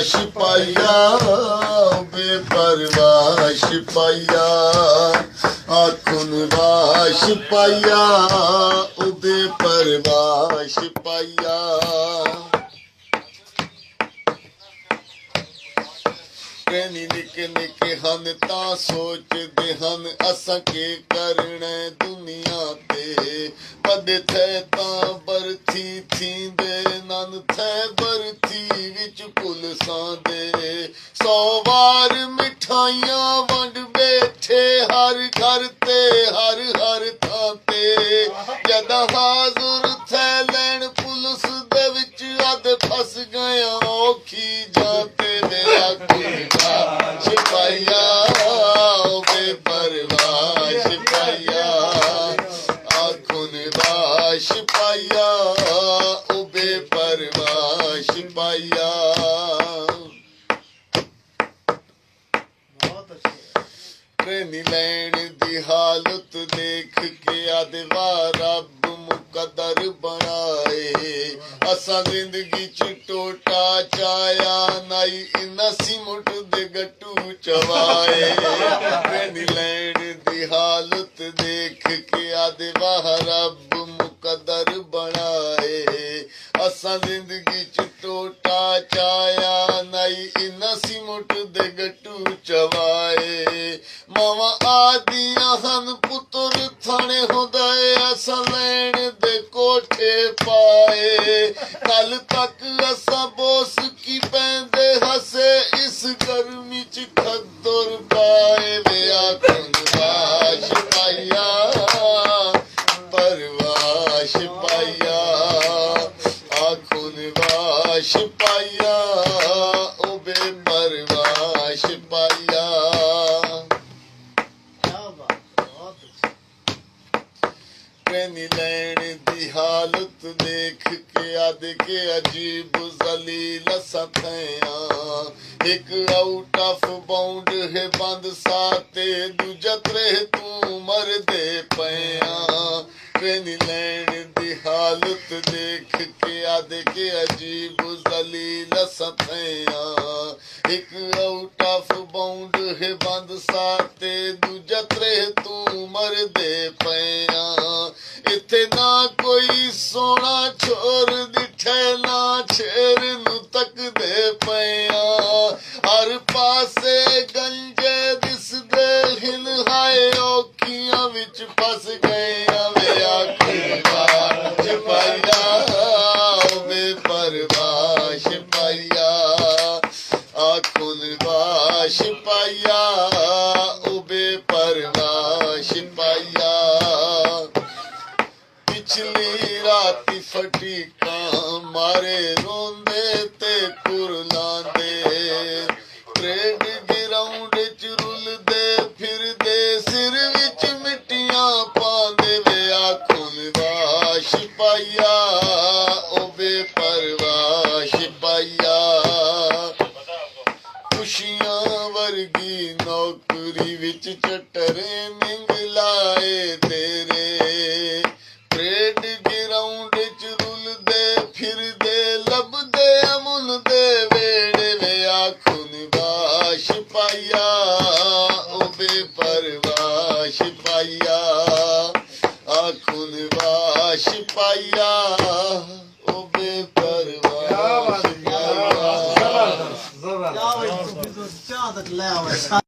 ਸਿਪਾਹੀਆ ਬੇਪਰਵਾਹ ਸਿਪਾਹੀਆ ਆਖੁਨ ਵਾਹ ਸਿਪਾਹੀਆ ਬੇਪਰਵਾਹ ਸਿਪਾਹੀਆ ਕਹਿੰਦੀ ਨਿੱਕੇ ਨਿੱਕੇ ਹਨ ਤਾਂ ਸੋਚਦੇ ਹਨ ਅਸਾਂ ਕੀ ਕਰਨਾ ਦੁਨੀਆ ਤੇ ਪਦੇ ਥੇ ਤਾਂ ਬਰਥੀ ਥੀਂਦੇ ਨਨ ਥੇ ਬਰਥੀ ਵਿੱਚ ਪੁਲਸਾਂ ਦੇ 100 ਵਾਰ ਮਿਠਾਈਆਂ ਵੰਡ ਬੈਠੇ ਹਰ ਘਰ ਤੇ ਹਰ ਹਰ ਥਾਂ ਤੇ ਜਦਾਂ ਹਾਜ਼ਰ ਥੇ ਲੈਣ ਪੁਲਿਸ ਦੇ ਵਿੱਚ ਅੱਧ ਫਸ ਗਿਆ ਔਖੀ ਜਾਂਤੇ ਮੇਰਾ ਸਿਪਾਹੀਆ ਬੇਪਰਵਾਹ ਸਿਪਾਹੀਆ ਆਖੁਨ ਵਾਹ ਸਿਪਾਹੀਆ ਬੇਪਰਵਾਹ ਸਿਪਾਹੀਆ ਟ੍ਰੇਨ ਲੈਣ ਦੀ ਹਾਲਤ ਦੇਖ ਕੇ ਆਦਵਾ ਰੱਬ ਮੁਕੱਦਰ ਬਣਾਏ ਅਸਾਂ ਜ਼ਿੰਦਗੀ ਚ ਟੋਟਾ ਚਾਇਆ ਨਾਈ ਨਸੀ ਮੁੱਟ ਦੇ ਗੱਟੂ ਚਵਾਏ ਟ੍ਰੇਨ ਲੈਣ ਦੀ ਹਾਲਤ ਦੇਖ ਕੇ ਆਦਵਾ ਰੱਬ ਮੁਕੱਦਰ ਬਣਾਏ ਅਸਾਂ ਜ਼ਿੰਦਗੀ ਚ ਟੋਟਾ ਚਾਇਆ ਨਾਈ ਨਸੀ ਮੁੱਟ ਦੇ ਗੱਟੂ ਚਵਾਏ ਮਾਵਾਂ ਆਦੀਆਂ ਹਨ ਪੁੱਤਰ ਥਾਣੇ ਹੁੰਦਾ ਏ ਅਸਾਂ ਲੈਣ ਦੇ ਕੋਠੇ ਪਾਏ ਕੱਲ ਤੱਕ ਅਸਾਂ ਬੋਸ ਕੀ ਪੈਂਦੇ ਹੱਸੇ ਇਸ ਗਰਮੀ ਚ ਖੱਦਰ ਪਾਏ ਵੇ ਆਖੁਨ ਵਾਹ ਸਿਪਾਹੀਆ ਪਰਵਾਹ ਸਿਪਾਹੀਆ ਆਖੁਨ ਵਾਹ ਸਿਪਾਹੀਆ ਬੇਪਰਵਾਹ ਸਿਪਾਹੀਆ ਟ੍ਰੇਨ ਲੈਣ ਦੀ ਹਾਲਤ ਦੇਖ ਕੇ ਆਦ ਕੇ ਅਜੀਬ ਜ਼ਲੀਲ ਸਥਿਆ ਇੱਕ ਆਊਟ ਆਫ ਬਾਉਂਡ ਹੈ ਬੰਦ ਸਾਤੇ ਦੂਜਾ ਤਰੇ ਤੂੰ ਮਰਦੇ ਪਿਆ ਟ੍ਰੇਨ ਲੈਣ ਦੀ ਹਾਲਤ ਦੇਖ ਕੇ ਆਦ ਕੇ ਅਜੀਬ ਜ਼ਲੀਲ ਸਥਿਆ ਇੱਕ ਆਊਟ ਆਫ ਬਾਉਂਡ ਹੈ ਬੰਦ ਸਾਤੇ ਦੂਜਾ ਤਰੇ ਤੂੰ ਮਰਦੇ ਪਿਆ ਇੱਥੇ ਨਾ ਕੋਈ ਸੋਹਣਾ ਛੋਰ ਦਿਠੇ ਨਾ ਛੇਰ ਨੂੰ ਤੱਕਦੇ ਪਿਆ ਹਰ ਪਾਸੇ ਗੰਜੇ ਦਿਸਦੇ ਹਿਲ ਹਾਏ ਔਖੀਆਂ ਵਿੱਚ ਫਸ ਗਏ ਵੇ ਆਖੁਨ ਵਾਹ ਸਿਪਾਹੀਆ ਬੇਪਰਵਾਹ ਸਿਪਾਹੀਆ ਆਖੁਨ ਵਾਹ ਸਿਪਾਹੀਆ ਬੇਪਰਵਾਹ ਸਿਪਾਹੀਆ ਪਿਛਲੀ ਰਾਤੀ ਫਟੀ ਕਾਂ ਮਾਰੇ ਰੋਂਦੇ ਤੇ ਕੁਰਲਾਂਦੇ ਟ੍ਰੇਡ ਗਰਾਊਂਡ ਚ ਰੁਲਦੇ ਫਿਰਦੇ ਸਿਰ ਵਿੱਚ ਮਿੱਟੀਆਂ ਪਾਉਂਦੇ ਵੇ ਆਖੁਨ ਵਾਹ ਸਿਪਾਹੀਆ ਬੇਪਰਵਾਹ ਸਿਪਾਹੀਆ ਖੁਸ਼ੀਆਂ ਵਰਗੀ ਨੌਕਰੀ ਵਿੱਚ ਚਟਰੇ ਨਿੰਗ ਲਾਏ ਤੇਰੇ ਟ੍ਰੇਡ ਗਰਾਊਂਡ ਚ ਰੁਲਦੇ ਫਿਰਦੇ ਲੱਭਦੇ ਅਮੁੱਲ ਦੇ ਵੇੜੇ ਵੇ ਆਖੁਨ ਵਾਹ ਸਿਪਾਹੀਆ ਬੇਪਰਵਾਹ ਸਿਪਾਹੀਆ ਆਖੁਨ ਵਾਹ ਸਿਪਾਹੀਆ ਬੇਪਰਵਾਹ ਸਿਪਾਹੀਆ